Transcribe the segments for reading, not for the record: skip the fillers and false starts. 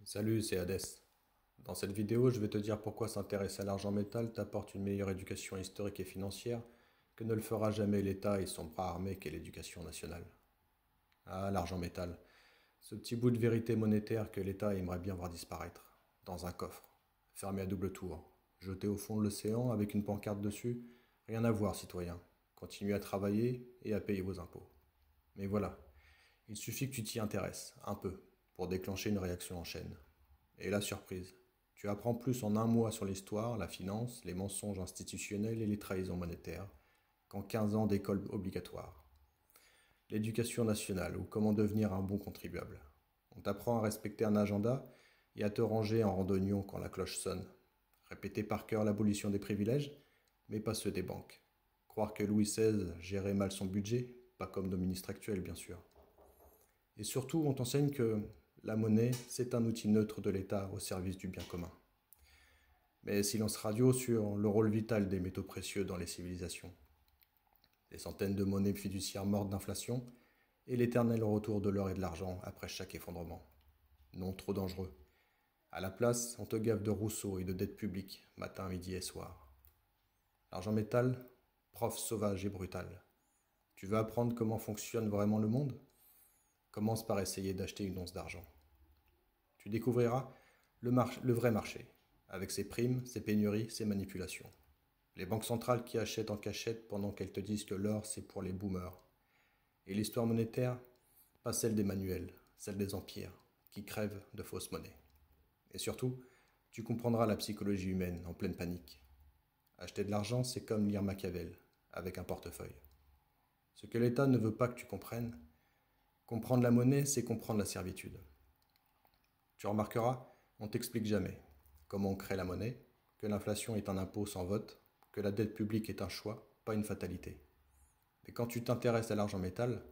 Salut, c'est Hadès. Dans cette vidéo, je vais te dire pourquoi s'intéresser à l'argent métal t'apporte une meilleure éducation historique et financière que ne le fera jamais l'État et son bras armé qu'est l'éducation nationale. Ah, l'argent métal, ce petit bout de vérité monétaire que l'État aimerait bien voir disparaître, dans un coffre, fermé à double tour, jeté au fond de l'océan avec une pancarte dessus, rien à voir, citoyen. Continuez à travailler et à payer vos impôts. Mais voilà, il suffit que tu t'y intéresses, un peu, pour déclencher une réaction en chaîne. Et la surprise. Tu apprends plus en un mois sur l'histoire, la finance, les mensonges institutionnels et les trahisons monétaires qu'en 15 ans d'école obligatoire. L'éducation nationale ou comment devenir un bon contribuable. On t'apprend à respecter un agenda et à te ranger en randonnion quand la cloche sonne. Répéter par cœur l'abolition des privilèges, mais pas ceux des banques. Croire que Louis XVI gérait mal son budget, pas comme nos ministres actuels bien sûr. Et surtout, on t'enseigne que la monnaie, c'est un outil neutre de l'État au service du bien commun. Mais silence radio sur le rôle vital des métaux précieux dans les civilisations. Les centaines de monnaies fiduciaires mortes d'inflation et l'éternel retour de l'or et de l'argent après chaque effondrement. Non, trop dangereux. À la place, on te gave de Rousseau et de dettes publiques, matin, midi et soir. L'argent métal, prof sauvage et brutal. Tu veux apprendre comment fonctionne vraiment le monde? Commence par essayer d'acheter une once d'argent. Tu découvriras le vrai marché, avec ses primes, ses pénuries, ses manipulations. Les banques centrales qui achètent en cachette pendant qu'elles te disent que l'or c'est pour les boomers. Et l'histoire monétaire, pas celle des manuels, celle des empires, qui crèvent de fausses monnaies. Et surtout, tu comprendras la psychologie humaine en pleine panique. Acheter de l'argent, c'est comme lire Machiavel, avec un portefeuille. Ce que l'État ne veut pas que tu comprennes, comprendre la monnaie, c'est comprendre la servitude. Tu remarqueras, on t'explique jamais comment on crée la monnaie, que l'inflation est un impôt sans vote, que la dette publique est un choix, pas une fatalité. Mais quand tu t'intéresses à l'argent métal,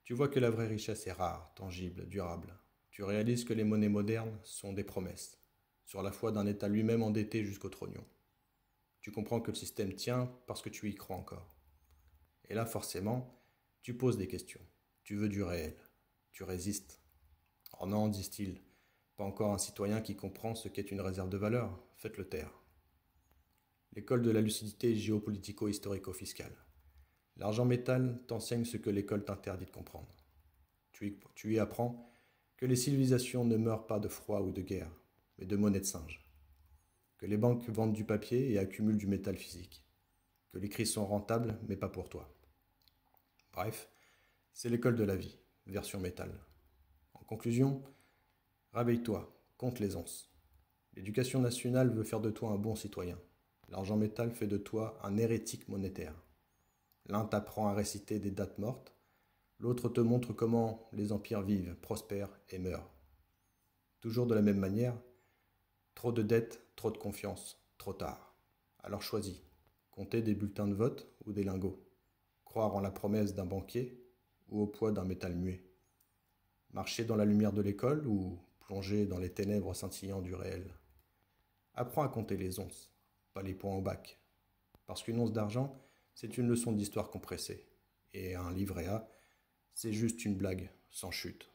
tu vois que la vraie richesse est rare, tangible, durable. Tu réalises que les monnaies modernes sont des promesses, sur la foi d'un État lui-même endetté jusqu'au trognon. Tu comprends que le système tient parce que tu y crois encore. Et là, forcément, tu poses des questions. Tu veux du réel. Tu résistes. Oh non, disent-ils, pas encore un citoyen qui comprend ce qu'est une réserve de valeur. Faites-le taire. L'école de la lucidité géopolitico-historico-fiscale. L'argent métal t'enseigne ce que l'école t'interdit de comprendre. Tu y apprends que les civilisations ne meurent pas de froid ou de guerre, mais de monnaie de singe. Que les banques vendent du papier et accumulent du métal physique. Que les crises sont rentables, mais pas pour toi. Bref, c'est l'école de la vie, version métal. En conclusion, réveille-toi, compte les onces. L'éducation nationale veut faire de toi un bon citoyen. L'argent métal fait de toi un hérétique monétaire. L'un t'apprend à réciter des dates mortes, l'autre te montre comment les empires vivent, prospèrent et meurent. Toujours de la même manière, trop de dettes, trop de confiance, trop tard. Alors choisis, compter des bulletins de vote ou des lingots, croire en la promesse d'un banquier ou au poids d'un métal muet, marcher dans la lumière de l'école ou plonger dans les ténèbres scintillantes du réel. Apprends à compter les onces, pas les points au bac, parce qu'une once d'argent, c'est une leçon d'histoire compressée, et un livret A, c'est juste une blague sans chute.